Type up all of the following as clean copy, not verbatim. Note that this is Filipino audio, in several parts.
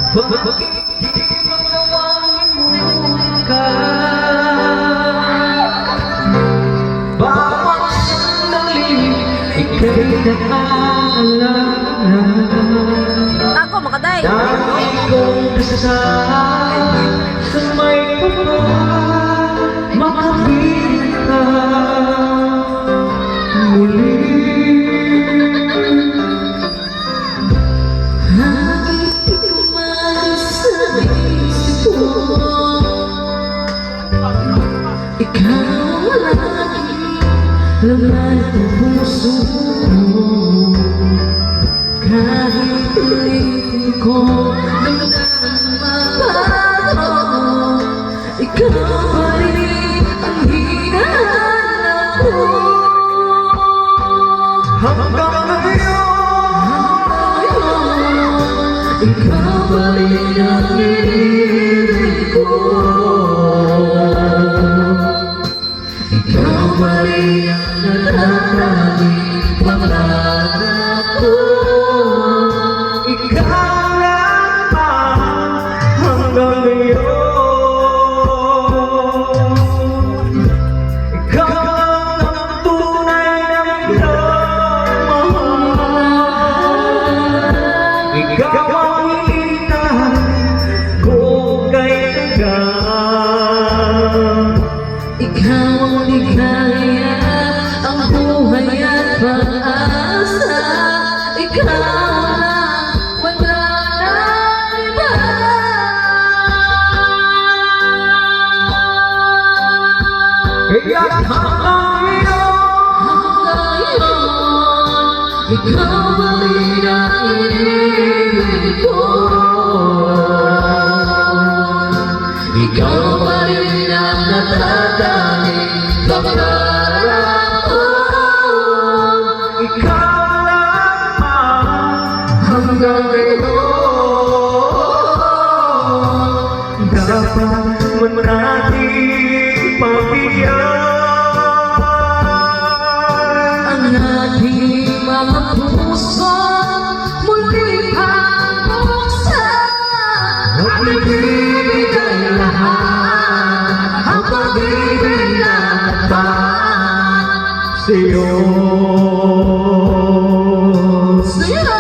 Bakit di manawangin mo ka? Bawat sandali ika'y nakaalala. Ako, makaday. Dati kong dasal sa may puno, makapiling ka muli. Hangit man sa isip mo, ikaw lagi laman ng puso mo. Kahit ulitin ko damdamin mabago, ikaw pa rin ang hinahanap ko. Hanggang ngayon, ikaw pa rin ang hinihiling ko. Ikaw pa rin ang natatanging pangarap ko. ikaw lamang hanggang ngayon. Ikaw lang ang tunay na minamahal. Ikaw ang hinihintay ko kay hanggang. Ikaw ang ligaya, ang buhay at pag-asa. Ikaw lang, wala nang iba. Kaya hanggang ngayon, Ikaw pa rin ang hinihiling ko. Ikaw pa rin ang natatanging pangarap ko. ikaw lamang Hanggang ngayon, dapat man nating pabigyan ang ating mga puso muli pang buksan. at ibibigay lahat Ang pag-ibig na tapat sa'yo. sa'yo.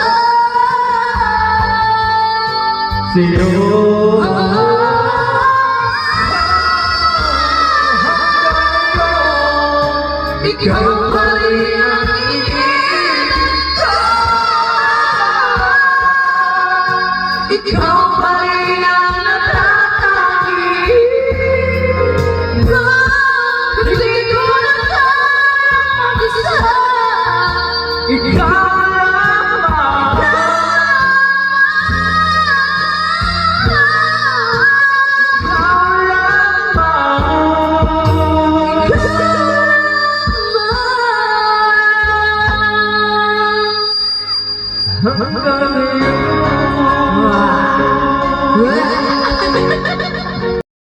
Sa'yo. Ikaw pa rin ang hinihiling ko. Ikaw pa rin ang natatanging ko. Hindi ko na kayang mag-isa. Ikaw lamang hanggang